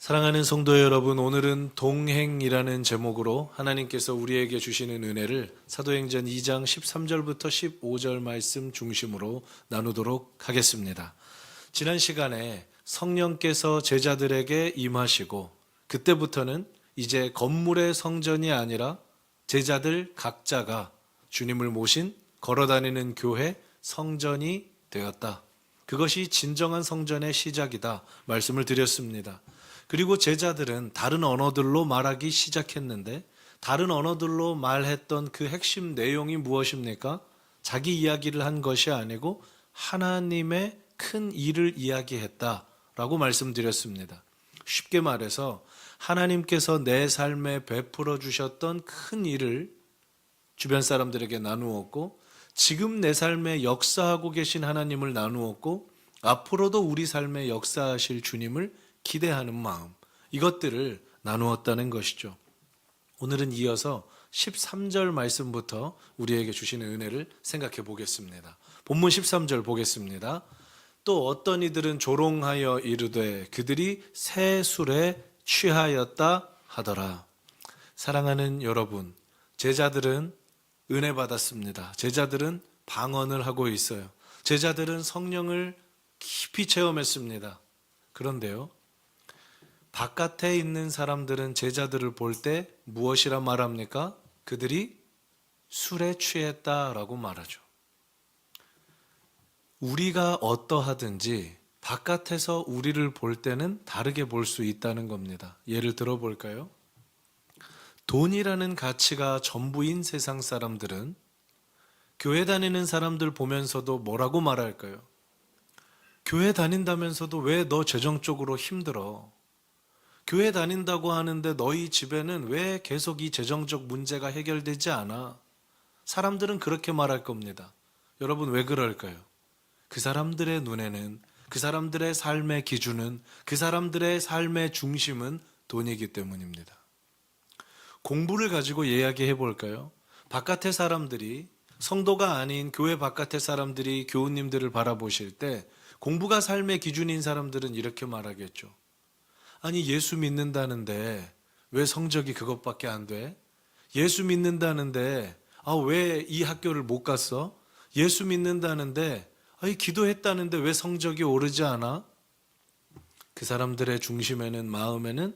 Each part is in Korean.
사랑하는 성도 여러분, 오늘은 동행이라는 제목으로 하나님께서 우리에게 주시는 은혜를 사도행전 2장 13절부터 15절 말씀 중심으로 나누도록 하겠습니다. 지난 시간에 성령께서 제자들에게 임하시고 그때부터는 이제 건물의 성전이 아니라 제자들 각자가 주님을 모신 걸어다니는 교회 성전이 되었다. 그것이 진정한 성전의 시작이다 말씀을 드렸습니다. 그리고 제자들은 다른 언어들로 말하기 시작했는데 다른 언어들로 말했던 그 핵심 내용이 무엇입니까? 자기 이야기를 한 것이 아니고 하나님의 큰 일을 이야기했다라고 말씀드렸습니다. 쉽게 말해서 하나님께서 내 삶에 베풀어 주셨던 큰 일을 주변 사람들에게 나누었고 지금 내 삶에 역사하고 계신 하나님을 나누었고 앞으로도 우리 삶에 역사하실 주님을 기대하는 마음, 이것들을 나누었다는 것이죠. 오늘은 이어서 13절 말씀부터 우리에게 주시는 은혜를 생각해 보겠습니다. 본문 13절 보겠습니다. 또 어떤 이들은 조롱하여 이르되 그들이 새 술에 취하였다 하더라. 사랑하는 여러분, 제자들은 은혜 받았습니다. 제자들은 방언을 하고 있어요. 제자들은 성령을 깊이 체험했습니다. 그런데요, 바깥에 있는 사람들은 제자들을 볼 때 무엇이라 말합니까? 그들이 술에 취했다라고 말하죠. 우리가 어떠하든지 바깥에서 우리를 볼 때는 다르게 볼 수 있다는 겁니다. 예를 들어 볼까요? 돈이라는 가치가 전부인 세상 사람들은 교회 다니는 사람들 보면서도 뭐라고 말할까요? 교회 다닌다면서도 왜 너 재정적으로 힘들어? 교회 다닌다고 하는데 너희 집에는 왜 계속 이 재정적 문제가 해결되지 않아? 사람들은 그렇게 말할 겁니다. 여러분, 왜 그럴까요? 그 사람들의 눈에는, 그 사람들의 삶의 기준은, 그 사람들의 삶의 중심은 돈이기 때문입니다. 공부를 가지고 이야기해 볼까요? 바깥의 사람들이, 성도가 아닌 교회 바깥의 사람들이 교우님들을 바라보실 때 공부가 삶의 기준인 사람들은 이렇게 말하겠죠. 아니, 예수 믿는다는데 왜 성적이 그것밖에 안 돼? 예수 믿는다는데 왜 이 학교를 못 갔어? 예수 믿는다는데 기도했다는데 왜 성적이 오르지 않아? 그 사람들의 중심에는, 마음에는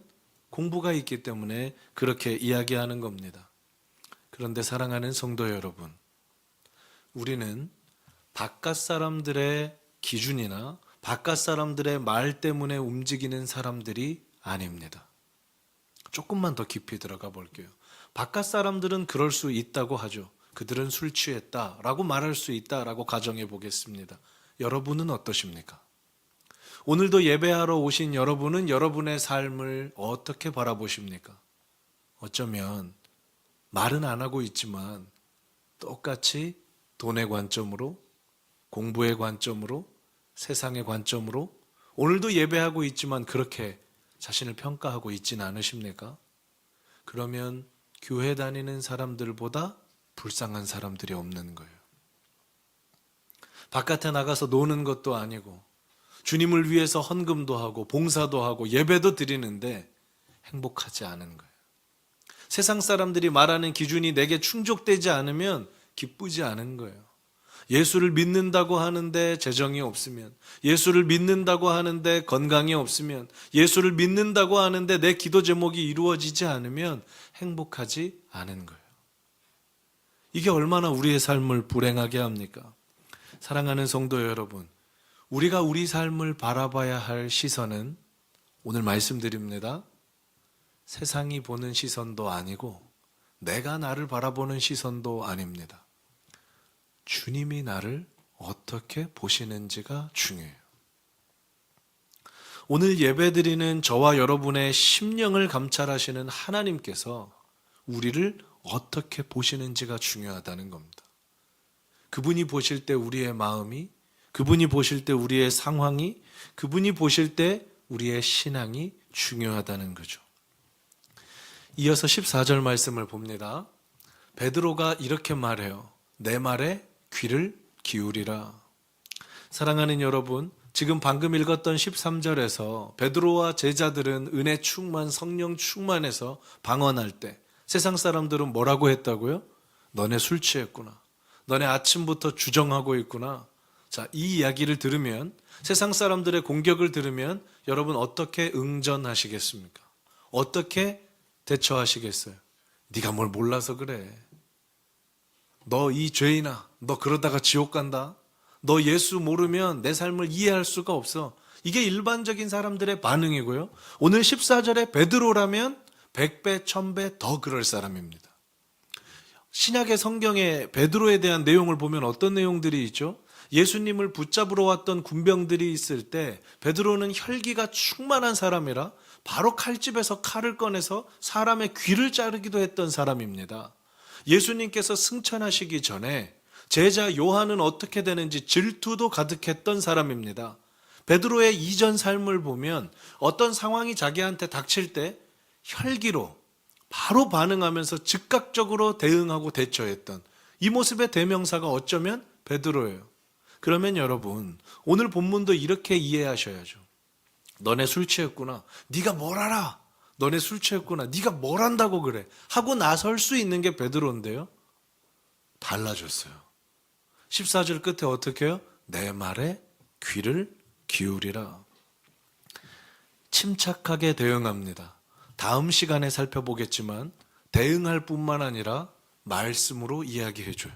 공부가 있기 때문에 그렇게 이야기하는 겁니다. 그런데 사랑하는 성도 여러분, 우리는 바깥 사람들의 기준이나 바깥 사람들의 말 때문에 움직이는 사람들이 아닙니다. 조금만 더 깊이 들어가 볼게요. 바깥 사람들은 그럴 수 있다고 하죠. 그들은 술 취했다라고 말할 수 있다라고 가정해 보겠습니다. 여러분은 어떠십니까? 오늘도 예배하러 오신 여러분은 여러분의 삶을 어떻게 바라보십니까? 어쩌면 말은 안 하고 있지만 똑같이 돈의 관점으로, 공부의 관점으로, 세상의 관점으로 오늘도 예배하고 있지만 그렇게 자신을 평가하고 있지는 않으십니까? 그러면 교회 다니는 사람들보다 불쌍한 사람들이 없는 거예요. 바깥에 나가서 노는 것도 아니고 주님을 위해서 헌금도 하고 봉사도 하고 예배도 드리는데 행복하지 않은 거예요. 세상 사람들이 말하는 기준이 내게 충족되지 않으면 기쁘지 않은 거예요. 예수를 믿는다고 하는데 재정이 없으면, 예수를 믿는다고 하는데 건강이 없으면, 예수를 믿는다고 하는데 내 기도 제목이 이루어지지 않으면 행복하지 않은 거예요. 이게 얼마나 우리의 삶을 불행하게 합니까? 사랑하는 성도 여러분, 우리가 우리 삶을 바라봐야 할 시선은 오늘 말씀드립니다. 세상이 보는 시선도 아니고 내가 나를 바라보는 시선도 아닙니다. 주님이 나를 어떻게 보시는지가 중요해요. 오늘 예배드리는 저와 여러분의 심령을 감찰하시는 하나님께서 우리를 어떻게 보시는지가 중요하다는 겁니다. 그분이 보실 때 우리의 마음이, 그분이 보실 때 우리의 상황이, 그분이 보실 때 우리의 신앙이 중요하다는 거죠. 이어서 14절 말씀을 봅니다. 베드로가 이렇게 말해요. 내 말에 귀를 기울이라. 사랑하는 여러분, 지금 방금 읽었던 13절에서 베드로와 제자들은 은혜 충만, 성령 충만해서 방언할 때 세상 사람들은 뭐라고 했다고요? 너네 술 취했구나. 너네 아침부터 주정하고 있구나. 자, 이 이야기를 들으면, 세상 사람들의 공격을 들으면 여러분 어떻게 응전하시겠습니까? 어떻게 대처하시겠어요? 네가 뭘 몰라서 그래. 너 이 죄인아, 너 그러다가 지옥 간다. 너 예수 모르면 내 삶을 이해할 수가 없어. 이게 일반적인 사람들의 반응이고요. 오늘 14절에 베드로라면 100배, 1000배 더 그럴 사람입니다. 신약의 성경에 베드로에 대한 내용을 보면 어떤 내용들이 있죠? 예수님을 붙잡으러 왔던 군병들이 있을 때 베드로는 혈기가 충만한 사람이라 바로 칼집에서 칼을 꺼내서 사람의 귀를 자르기도 했던 사람입니다. 예수님께서 승천하시기 전에 제자 요한은 어떻게 되는지 질투도 가득했던 사람입니다. 베드로의 이전 삶을 보면 어떤 상황이 자기한테 닥칠 때 혈기로 바로 반응하면서 즉각적으로 대응하고 대처했던 이 모습의 대명사가 어쩌면 베드로예요. 그러면 여러분, 오늘 본문도 이렇게 이해하셔야죠. 너네 술 취했구나. 네가 뭘 알아? 너네 술 취했구나. 네가 뭘 안다고 그래? 하고 나설 수 있는 게 베드로인데요. 달라졌어요. 14절 끝에 어떻게 해요? 내 말에 귀를 기울이라. 침착하게 대응합니다. 다음 시간에 살펴보겠지만 대응할 뿐만 아니라 말씀으로 이야기해줘요.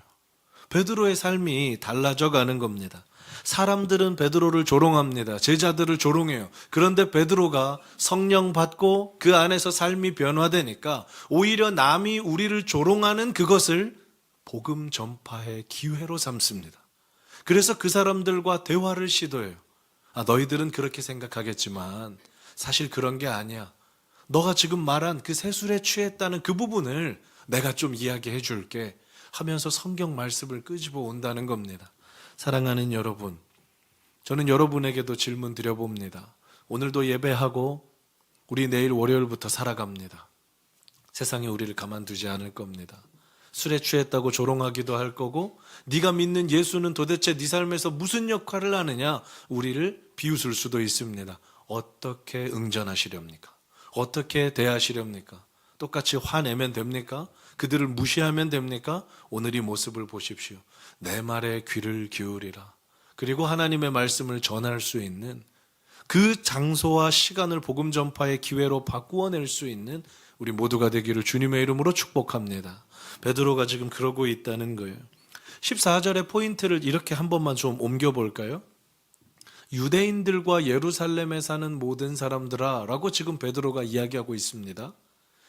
베드로의 삶이 달라져 가는 겁니다. 사람들은 베드로를 조롱합니다. 제자들을 조롱해요. 그런데 베드로가 성령 받고 그 안에서 삶이 변화되니까 오히려 남이 우리를 조롱하는 그것을 복음 전파의 기회로 삼습니다. 그래서 그 사람들과 대화를 시도해요. 너희들은 그렇게 생각하겠지만 사실 그런 게 아니야. 너가 지금 말한 그 세술에 취했다는 그 부분을 내가 좀 이야기해 줄게 하면서 성경 말씀을 끄집어 온다는 겁니다. 사랑하는 여러분, 저는 여러분에게도 질문 드려봅니다. 오늘도 예배하고 우리 내일 월요일부터 살아갑니다. 세상이 우리를 가만두지 않을 겁니다. 술에 취했다고 조롱하기도 할 거고, 네가 믿는 예수는 도대체 네 삶에서 무슨 역할을 하느냐, 우리를 비웃을 수도 있습니다. 어떻게 응전하시렵니까? 어떻게 대하시렵니까? 똑같이 화내면 됩니까? 그들을 무시하면 됩니까? 오늘 이 모습을 보십시오. 내 말에 귀를 기울이라. 그리고 하나님의 말씀을 전할 수 있는 그 장소와 시간을 복음 전파의 기회로 바꾸어낼 수 있는 우리 모두가 되기를 주님의 이름으로 축복합니다. 베드로가 지금 그러고 있다는 거예요. 14절의 포인트를 이렇게 한 번만 좀 옮겨볼까요? 유대인들과 예루살렘에 사는 모든 사람들아 라고 지금 베드로가 이야기하고 있습니다.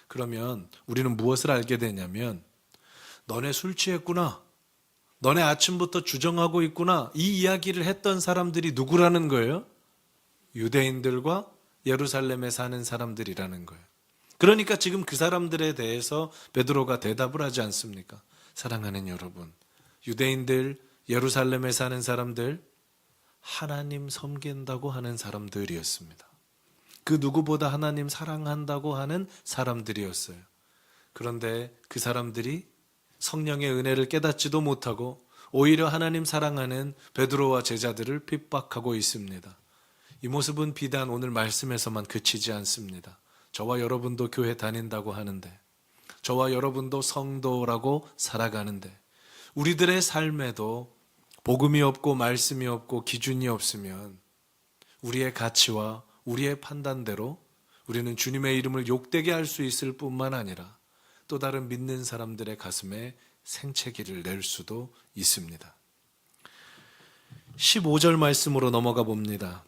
그러면 우리는 무엇을 알게 되냐면 너네 술 취했구나. 너네 아침부터 주정하고 있구나. 이 이야기를 했던 사람들이 누구라는 거예요? 유대인들과 예루살렘에 사는 사람들이라는 거예요. 그러니까 지금 그 사람들에 대해서 베드로가 대답을 하지 않습니까? 사랑하는 여러분, 유대인들, 예루살렘에 사는 사람들, 하나님 섬긴다고 하는 사람들이었습니다. 그 누구보다 하나님 사랑한다고 하는 사람들이었어요. 그런데 그 사람들이 성령의 은혜를 깨닫지도 못하고 오히려 하나님 사랑하는 베드로와 제자들을 핍박하고 있습니다. 이 모습은 비단 오늘 말씀에서만 그치지 않습니다. 저와 여러분도 교회 다닌다고 하는데, 저와 여러분도 성도라고 살아가는데, 우리들의 삶에도 복음이 없고 말씀이 없고 기준이 없으면 우리의 가치와 우리의 판단대로 우리는 주님의 이름을 욕되게 할 수 있을 뿐만 아니라 또 다른 믿는 사람들의 가슴에 생채기를 낼 수도 있습니다. 15절 말씀으로 넘어가 봅니다.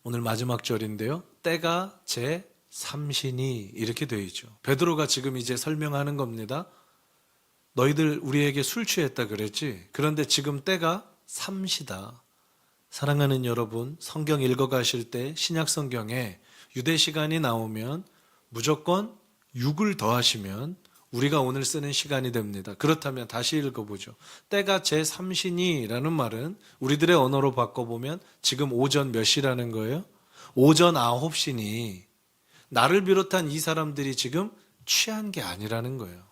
오늘 마지막 절인데요. 때가 제 삼신이 이렇게 되어 있죠. 베드로가 지금 이제 설명하는 겁니다. 너희들 우리에게 술 취했다 그랬지? 그런데 지금 때가 삼시다. 사랑하는 여러분, 성경 읽어가실 때 신약 성경에 유대 시간이 나오면 무조건 6을 더하시면 우리가 오늘 쓰는 시간이 됩니다. 그렇다면 다시 읽어보죠. 때가 제3신이라는 말은 우리들의 언어로 바꿔보면 지금 오전 몇 시라는 거예요? 오전 9시니 나를 비롯한 이 사람들이 지금 취한 게 아니라는 거예요.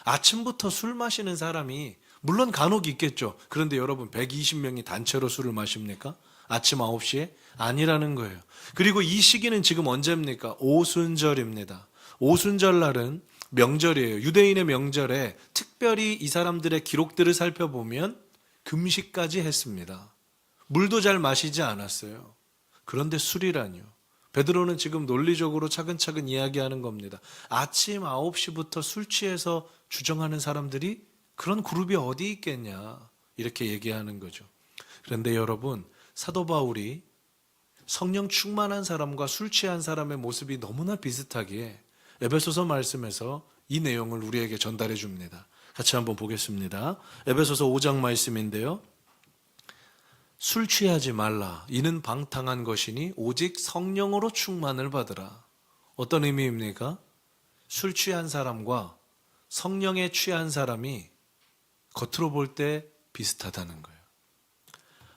아침부터 술 마시는 사람이 물론 간혹 있겠죠. 그런데 여러분 120명이 단체로 술을 마십니까? 아침 9시에? 아니라는 거예요. 그리고 이 시기는 지금 언제입니까? 오순절입니다. 오순절날은 명절이에요. 유대인의 명절에 특별히 이 사람들의 기록들을 살펴보면 금식까지 했습니다. 물도 잘 마시지 않았어요. 그런데 술이라뇨. 베드로는 지금 논리적으로 차근차근 이야기하는 겁니다. 아침 9시부터 술 취해서 주정하는 사람들이 그런 그룹이 어디 있겠냐. 이렇게 얘기하는 거죠. 그런데 여러분, 사도 바울이 성령 충만한 사람과 술 취한 사람의 모습이 너무나 비슷하기에 에베소서 말씀에서 이 내용을 우리에게 전달해 줍니다. 같이 한번 보겠습니다. 에베소서 5장 말씀인데요. 술 취하지 말라. 이는 방탕한 것이니 오직 성령으로 충만을 받으라. 어떤 의미입니까? 술 취한 사람과 성령에 취한 사람이 겉으로 볼 때 비슷하다는 거예요.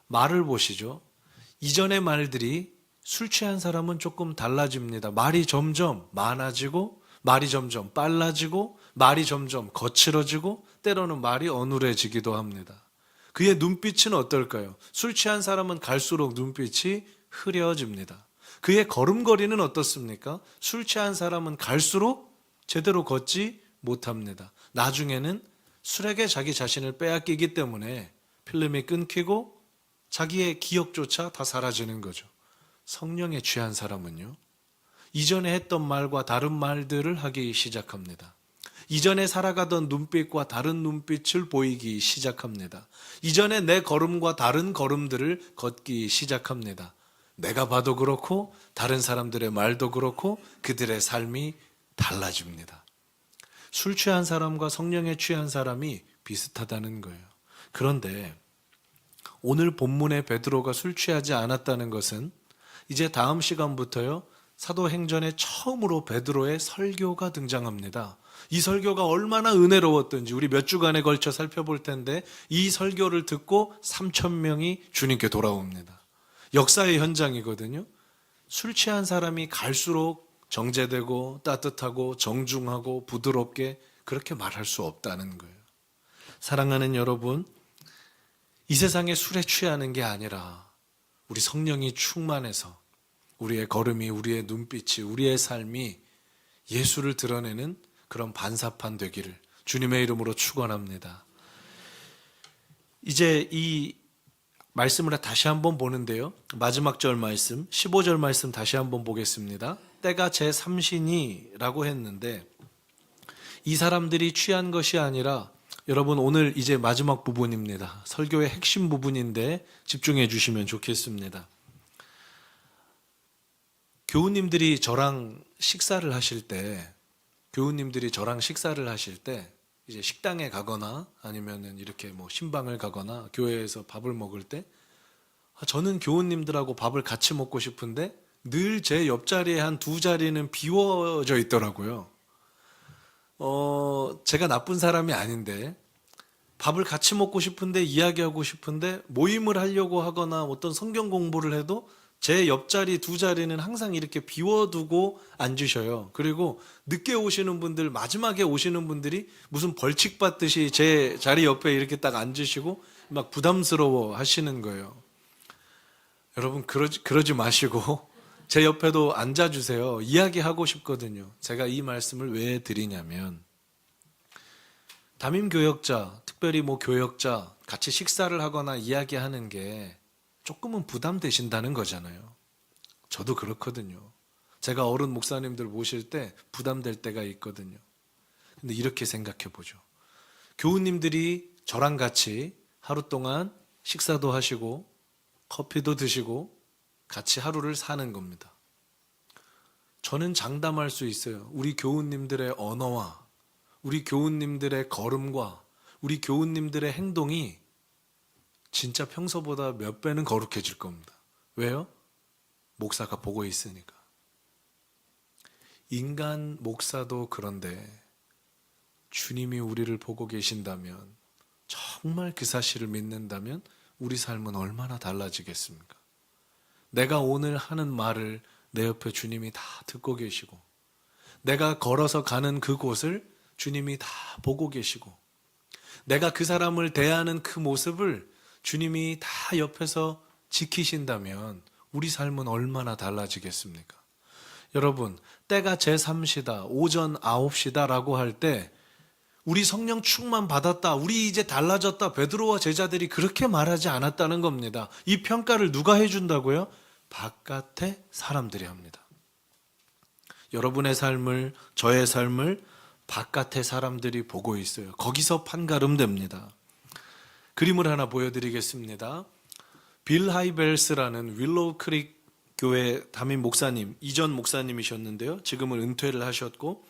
말을 보시죠. 이전의 말들이 술 취한 사람은 조금 달라집니다. 말이 점점 많아지고, 말이 점점 빨라지고, 말이 점점 거칠어지고, 때로는 말이 어눌해지기도 합니다. 그의 눈빛은 어떨까요? 술 취한 사람은 갈수록 눈빛이 흐려집니다. 그의 걸음걸이는 어떻습니까? 술 취한 사람은 갈수록 제대로 걷지 못합니다. 나중에는 술에게 자기 자신을 빼앗기기 때문에 필름이 끊기고 자기의 기억조차 다 사라지는 거죠. 성령에 취한 사람은요, 이전에 했던 말과 다른 말들을 하기 시작합니다. 이전에 살아가던 눈빛과 다른 눈빛을 보이기 시작합니다. 이전에 내 걸음과 다른 걸음들을 걷기 시작합니다. 내가 봐도 그렇고 다른 사람들의 말도 그렇고 그들의 삶이 달라집니다. 술 취한 사람과 성령에 취한 사람이 비슷하다는 거예요. 그런데 오늘 본문에 베드로가 술 취하지 않았다는 것은 이제 다음 시간부터요, 사도행전에 처음으로 베드로의 설교가 등장합니다. 이 설교가 얼마나 은혜로웠던지 우리 몇 주간에 걸쳐 살펴볼 텐데 이 설교를 듣고 3,000명이 주님께 돌아옵니다. 역사의 현장이거든요. 술 취한 사람이 갈수록 정제되고 따뜻하고 정중하고 부드럽게 그렇게 말할 수 없다는 거예요. 사랑하는 여러분, 이 세상에 술에 취하는 게 아니라 우리 성령이 충만해서 우리의 걸음이, 우리의 눈빛이, 우리의 삶이 예수를 드러내는 그런 반사판 되기를 주님의 이름으로 축원합니다. 이제 이 말씀을 다시 한번 보는데요. 마지막 절 말씀, 15절 말씀 다시 한번 보겠습니다. 때가 제3신이라고 했는데 이 사람들이 취한 것이 아니라, 여러분 오늘 이제 마지막 부분입니다. 설교의 핵심 부분인데 집중해 주시면 좋겠습니다. 교우님들이 저랑 식사를 하실 때 이제 식당에 가거나 아니면은 이렇게 뭐 신방을 가거나 교회에서 밥을 먹을 때 저는 교우님들하고 밥을 같이 먹고 싶은데 늘 제 옆자리에 한 두 자리는 비워져 있더라고요. 제가 나쁜 사람이 아닌데 밥을 같이 먹고 싶은데 이야기하고 싶은데 모임을 하려고 하거나 어떤 성경 공부를 해도 제 옆자리 두 자리는 항상 이렇게 비워두고 앉으셔요. 그리고 늦게 오시는 분들, 마지막에 오시는 분들이 무슨 벌칙 받듯이 제 자리 옆에 이렇게 딱 앉으시고 막 부담스러워 하시는 거예요. 여러분 그러지 마시고 제 옆에도 앉아주세요. 이야기하고 싶거든요. 제가 이 말씀을 왜 드리냐면, 담임교역자, 특별히 뭐 교역자 같이 식사를 하거나 이야기하는 게 조금은 부담되신다는 거잖아요. 저도 그렇거든요. 제가 어른 목사님들 모실 때 부담될 때가 있거든요. 근데 이렇게 생각해 보죠. 교우님들이 저랑 같이 하루 동안 식사도 하시고 커피도 드시고 같이 하루를 사는 겁니다. 저는 장담할 수 있어요. 우리 교우님들의 언어와 우리 교우님들의 걸음과 우리 교우님들의 행동이 진짜 평소보다 몇 배는 거룩해질 겁니다. 왜요? 목사가 보고 있으니까. 인간 목사도 그런데 주님이 우리를 보고 계신다면, 정말 그 사실을 믿는다면 우리 삶은 얼마나 달라지겠습니까? 내가 오늘 하는 말을 내 옆에 주님이 다 듣고 계시고, 내가 걸어서 가는 그곳을 주님이 다 보고 계시고, 내가 그 사람을 대하는 그 모습을 주님이 다 옆에서 지키신다면 우리 삶은 얼마나 달라지겠습니까? 여러분, 때가 제3시다, 오전 9시다 라고 할 때 우리 성령 충만 받았다, 우리 이제 달라졌다, 베드로와 제자들이 그렇게 말하지 않았다는 겁니다. 이 평가를 누가 해준다고요? 바깥의 사람들이 합니다. 여러분의 삶을, 저의 삶을 바깥의 사람들이 보고 있어요. 거기서 판가름됩니다. 그림을 하나 보여드리겠습니다. 빌 하이벨스라는 윌로우 크릭 교회 담임 목사님, 이전 목사님이셨는데요. 지금은 은퇴를 하셨고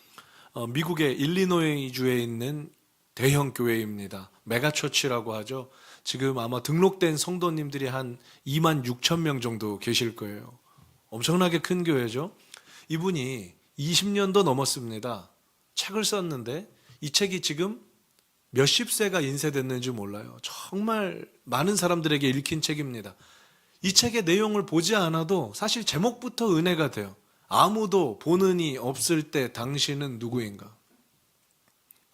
미국의 일리노이주에 있는 대형 교회입니다. 메가처치라고 하죠. 지금 아마 등록된 성도님들이 한 2만 6천 명 정도 계실 거예요. 엄청나게 큰 교회죠. 이분이 20년도 넘었습니다. 책을 썼는데 이 책이 지금 몇십 세가 인쇄됐는지 몰라요. 정말 많은 사람들에게 읽힌 책입니다. 이 책의 내용을 보지 않아도 사실 제목부터 은혜가 돼요. 아무도 보는 이 없을 때 당신은 누구인가?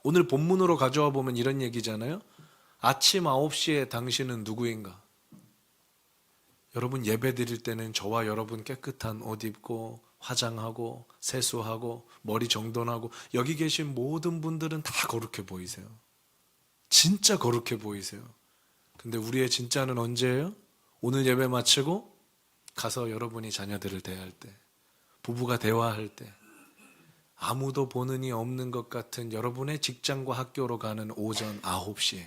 오늘 본문으로 가져와 보면 이런 얘기잖아요. 아침 9시에 당신은 누구인가? 여러분 예배 드릴 때는 저와 여러분 깨끗한 옷 입고 화장하고 세수하고 머리 정돈하고 여기 계신 모든 분들은 다 거룩해 보이세요. 진짜 거룩해 보이세요. 근데 우리의 진짜는 언제예요? 오늘 예배 마치고 가서 여러분이 자녀들을 대할 때, 부부가 대화할 때, 아무도 보는 이 없는 것 같은 여러분의 직장과 학교로 가는 오전 9시에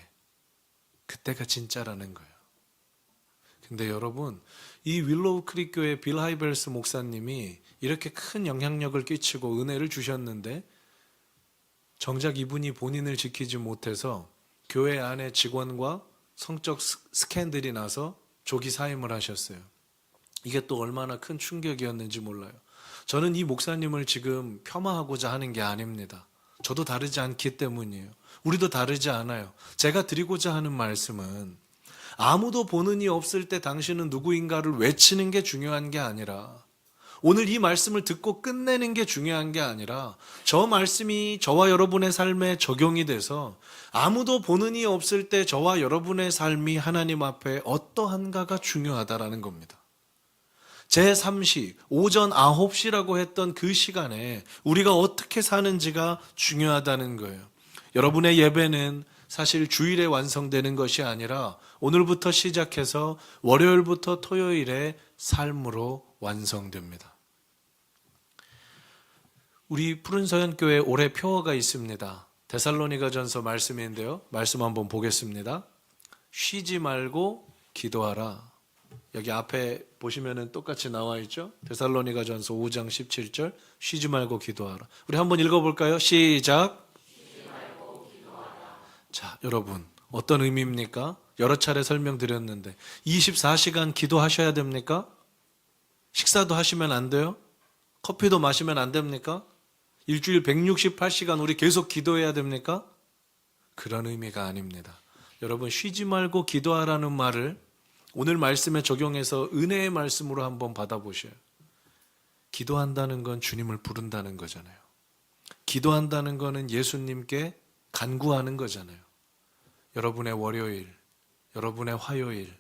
그때가 진짜라는 거예요. 근데 여러분, 이 윌로우 크릭 교회 빌 하이벨스 목사님이 이렇게 큰 영향력을 끼치고 은혜를 주셨는데 정작 이분이 본인을 지키지 못해서 교회 안에 직원과 성적 스캔들이 나서 조기 사임을 하셨어요. 이게 또 얼마나 큰 충격이었는지 몰라요. 저는 이 목사님을 지금 폄하하고자 하는 게 아닙니다. 저도 다르지 않기 때문이에요. 우리도 다르지 않아요. 제가 드리고자 하는 말씀은 아무도 보는 이 없을 때 당신은 누구인가를 외치는 게 중요한 게 아니라 오늘 이 말씀을 듣고 끝내는 게 중요한 게 아니라 저 말씀이 저와 여러분의 삶에 적용이 돼서 아무도 보는 이 없을 때 저와 여러분의 삶이 하나님 앞에 어떠한가가 중요하다라는 겁니다. 제3시, 오전 9시라고 했던 그 시간에 우리가 어떻게 사는지가 중요하다는 거예요. 여러분의 예배는 사실 주일에 완성되는 것이 아니라 오늘부터 시작해서 월요일부터 토요일에 삶으로 완성됩니다. 우리 푸른서연교회 올해 표어가 있습니다. 데살로니가전서 말씀인데요. 말씀 한번 보겠습니다. 쉬지 말고 기도하라. 여기 앞에 보시면은 똑같이 나와 있죠. 데살로니가전서 5장 17절 쉬지 말고 기도하라. 우리 한번 읽어볼까요? 시작. 자, 여러분 어떤 의미입니까? 여러 차례 설명드렸는데 24시간 기도하셔야 됩니까? 식사도 하시면 안 돼요? 커피도 마시면 안 됩니까? 일주일 168시간 우리 계속 기도해야 됩니까? 그런 의미가 아닙니다. 여러분 쉬지 말고 기도하라는 말을 오늘 말씀에 적용해서 은혜의 말씀으로 한번 받아보셔요. 기도한다는 건 주님을 부른다는 거잖아요. 기도한다는 거는 예수님께 간구하는 거잖아요. 여러분의 월요일, 여러분의 화요일,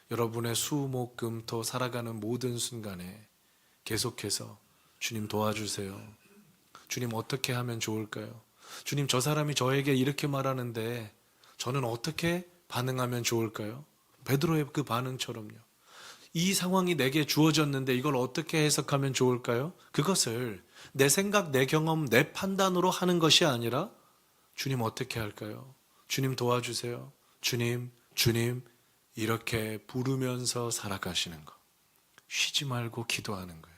여러분의 수, 목, 금, 토 살아가는 모든 순간에 계속해서 주님 도와주세요. 주님 어떻게 하면 좋을까요? 주님 저 사람이 저에게 이렇게 말하는데 저는 어떻게 반응하면 좋을까요? 베드로의 그 반응처럼요. 이 상황이 내게 주어졌는데 이걸 어떻게 해석하면 좋을까요? 그것을 내 생각, 내 경험, 내 판단으로 하는 것이 아니라 주님 어떻게 할까요? 주님 도와주세요. 주님, 주님 이렇게 부르면서 살아가시는 것. 쉬지 말고 기도하는 거예요.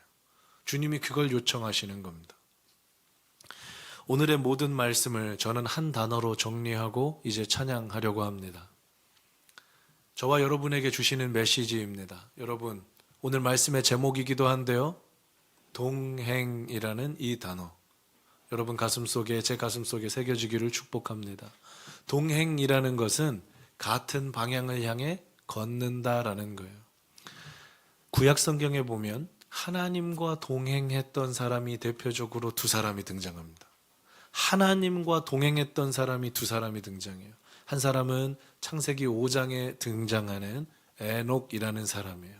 주님이 그걸 요청하시는 겁니다. 오늘의 모든 말씀을 저는 한 단어로 정리하고 이제 찬양하려고 합니다. 저와 여러분에게 주시는 메시지입니다. 여러분, 오늘 말씀의 제목이기도 한데요. 동행이라는 이 단어. 여러분 가슴속에, 제 가슴속에 새겨지기를 축복합니다. 동행이라는 것은 같은 방향을 향해 걷는다라는 거예요. 구약 성경에 보면 하나님과 동행했던 사람이 대표적으로 두 사람이 등장합니다. 하나님과 동행했던 사람이 두 사람이 등장해요. 한 사람은 창세기 5장에 등장하는 에녹이라는 사람이에요.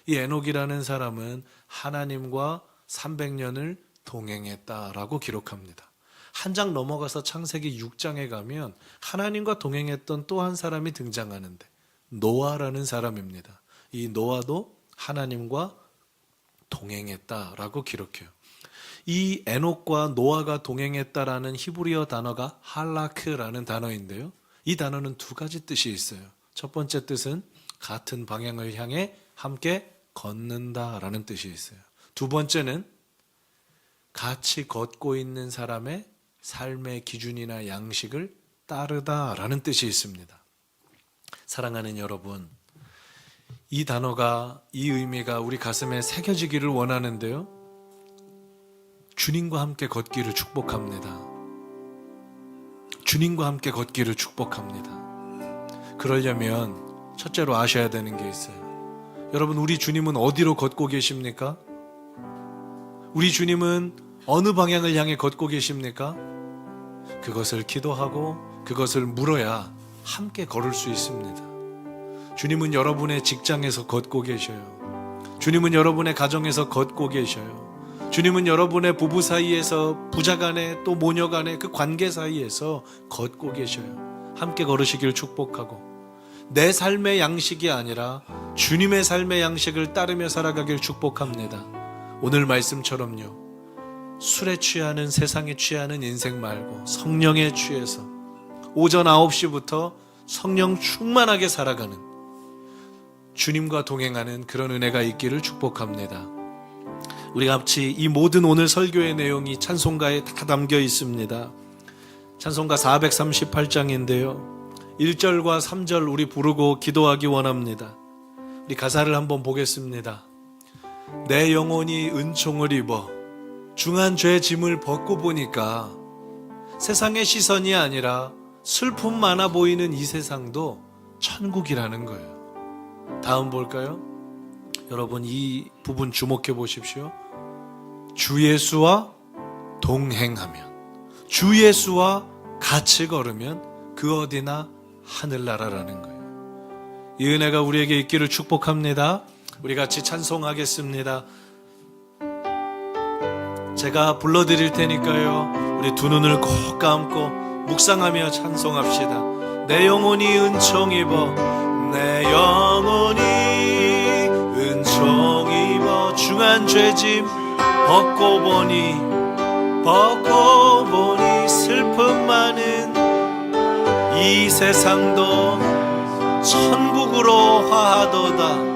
이 에녹이라는 사람은 하나님과 300년을 동행했다라고 기록합니다. 한 장 넘어가서 창세기 6장에 가면 하나님과 동행했던 또 한 사람이 등장하는데 노아라는 사람입니다. 이 노아도 하나님과 동행했다라고 기록해요. 이 에녹과 노아가 동행했다라는 히브리어 단어가 할라크라는 단어인데요. 이 단어는 두 가지 뜻이 있어요. 첫 번째 뜻은 같은 방향을 향해 함께 걷는다라는 뜻이 있어요. 두 번째는 같이 걷고 있는 사람의 삶의 기준이나 양식을 따르다라는 뜻이 있습니다. 사랑하는 여러분, 이 단어가, 이 의미가 우리 가슴에 새겨지기를 원하는데요. 주님과 함께 걷기를 축복합니다. 주님과 함께 걷기를 축복합니다. 그러려면 첫째로 아셔야 되는 게 있어요. 여러분, 우리 주님은 어디로 걷고 계십니까? 우리 주님은 어느 방향을 향해 걷고 계십니까? 그것을 기도하고 그것을 물어야 함께 걸을 수 있습니다. 주님은 여러분의 직장에서 걷고 계셔요. 주님은 여러분의 가정에서 걷고 계셔요. 주님은 여러분의 부부 사이에서, 부자간에, 또 모녀간의 그 관계 사이에서 걷고 계셔요. 함께 걸으시길 축복하고, 내 삶의 양식이 아니라 주님의 삶의 양식을 따르며 살아가길 축복합니다. 오늘 말씀처럼요, 술에 취하는, 세상에 취하는 인생 말고 성령에 취해서 오전 9시부터 성령 충만하게 살아가는, 주님과 동행하는 그런 은혜가 있기를 축복합니다. 우리 같이 이 모든 오늘 설교의 내용이 찬송가에 다 담겨 있습니다. 찬송가 438장인데요 1절과 3절 우리 부르고 기도하기 원합니다. 우리 가사를 한번 보겠습니다. 내 영혼이 은총을 입어 중한 죄 짐을 벗고 보니까 세상의 시선이 아니라 슬픔 많아 보이는 이 세상도 천국이라는 거예요. 다음 볼까요? 여러분, 이 부분 주목해 보십시오. 주 예수와 동행하면, 주 예수와 같이 걸으면 그 어디나 하늘나라라는 거예요. 이 은혜가 우리에게 있기를 축복합니다. 우리 같이 찬송하겠습니다. 제가 불러드릴 테니까요, 우리 두 눈을 꼭 감고 묵상하며 찬송합시다. 내 영혼이 은총 입어, 내 영혼이 은총 입어 중한 죄짐 벗고 보니 슬픔 많은 이 세상도 천국으로 화하도다.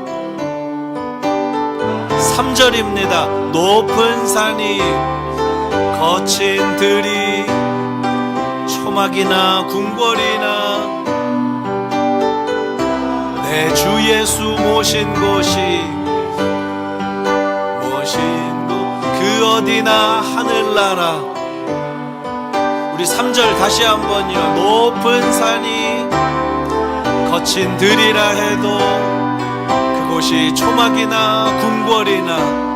3절입니다. 높은 산이 거친 들이 초막이나 궁궐이나 내 주 예수 모신 곳이 그 어디나 하늘나라. 우리 3절 다시 한번요. 높은 산이 거친 들이라 해도 그곳이 초막이나 궁궐이나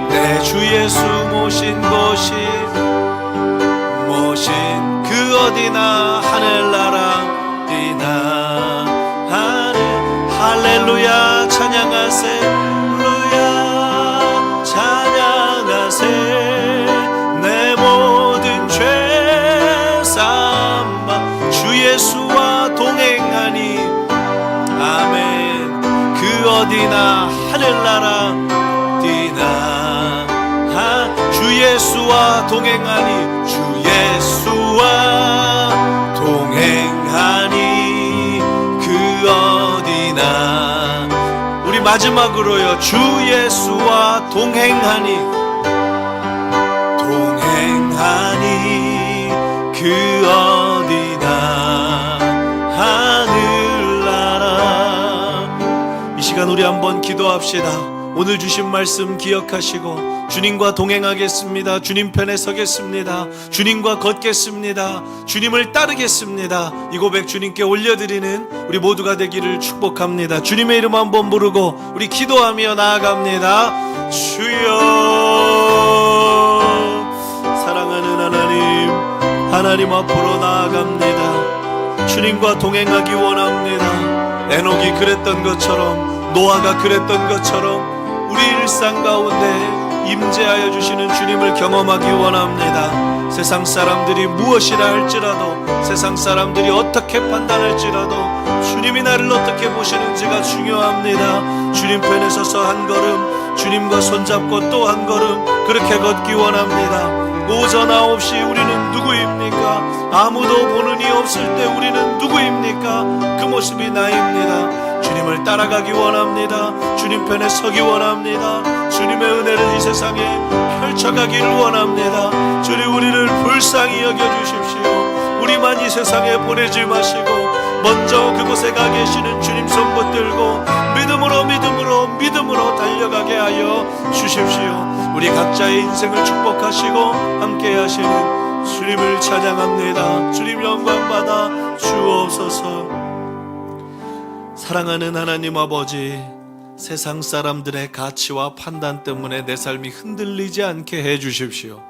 내 주 예수 모신 곳이 그 어디나 하늘나라이나. 할렐루야 찬양하세. 내 모든 죄 삼아 주 예수와 동행하니 아멘. 그 어디나 하늘나라 뛰나. 주 예수와 동행하니, 주 예수와 동행하니 그 어디나. 우리 마지막으로요. 주 예수와 동행하니 그 어디나 하늘나라. 이 시간 우리 한번 기도합시다. 오늘 주신 말씀 기억하시고 주님과 동행하겠습니다. 주님 편에 서겠습니다. 주님과 걷겠습니다. 주님을 따르겠습니다. 이 고백 주님께 올려드리는 우리 모두가 되기를 축복합니다. 주님의 이름 한번 부르고 우리 기도하며 나아갑니다. 주여. 사랑하는 하나님 앞으로 나아갑니다. 주님과 동행하기 원합니다. 에녹이 그랬던 것처럼, 노아가 그랬던 것처럼 우리 일상 가운데 임재하여 주시는 주님을 경험하기 원합니다. 세상 사람들이 무엇이라 할지라도, 세상 사람들이 어떻게 판단할지라도 주님이 나를 어떻게 보시는지가 중요합니다. 주님 편에 서서 한 걸음, 주님과 손잡고 또 한 걸음 그렇게 걷기 원합니다. 오전 9시 우리는 누구입니까? 아무도 보는 이 없을 때 우리는 누구입니까? 그 모습이 나입니다. 주님을 따라가기 원합니다. 주님 편에 서기 원합니다. 주님의 은혜를 이 세상에 펼쳐가기를 원합니다. 주님, 우리를 불쌍히 여겨주십시오. 우리만 이 세상에 보내지 마시고 먼저 그곳에 가 계시는 주님 손 붙들고 믿음으로 달려가게 하여 주십시오. 우리 각자의 인생을 축복하시고 함께 하시는 주님을 찬양합니다. 주님 영광 받아 주옵소서. 사랑하는 하나님 아버지, 세상 사람들의 가치와 판단 때문에 내 삶이 흔들리지 않게 해 주십시오.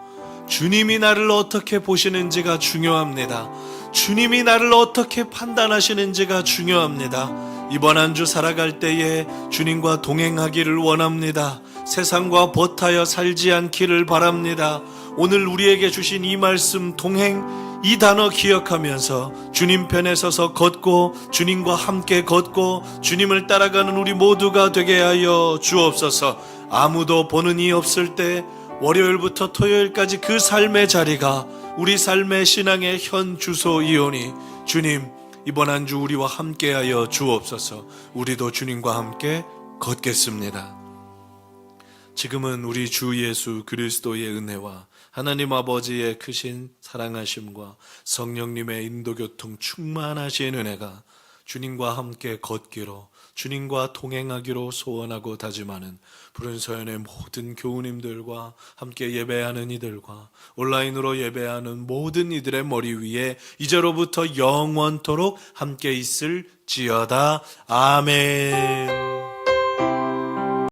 주님이 나를 어떻게 보시는지가 중요합니다. 주님이 나를 어떻게 판단하시는지가 중요합니다. 이번 한 주 살아갈 때에 주님과 동행하기를 원합니다. 세상과 버타여 살지 않기를 바랍니다. 오늘 우리에게 주신 이 말씀 동행, 이 단어 기억하면서 주님 편에 서서 걷고 주님과 함께 걷고 주님을 따라가는 우리 모두가 되게 하여 주옵소서. 아무도 보는 이 없을 때 월요일부터 토요일까지 그 삶의 자리가 우리 삶의 신앙의 현 주소이오니 주님, 이번 한 주 우리와 함께하여 주옵소서. 우리도 주님과 함께 걷겠습니다. 지금은 우리 주 예수 그리스도의 은혜와 하나님 아버지의 크신 사랑하심과 성령님의 인도교통 충만하신 은혜가 주님과 함께 걷기로, 주님과 동행하기로 소원하고 다짐하는 푸른 서연의 모든 교우님들과 함께 예배하는 이들과 온라인으로 예배하는 모든 이들의 머리 위에 이제로부터 영원토록 함께 있을지어다. 아멘.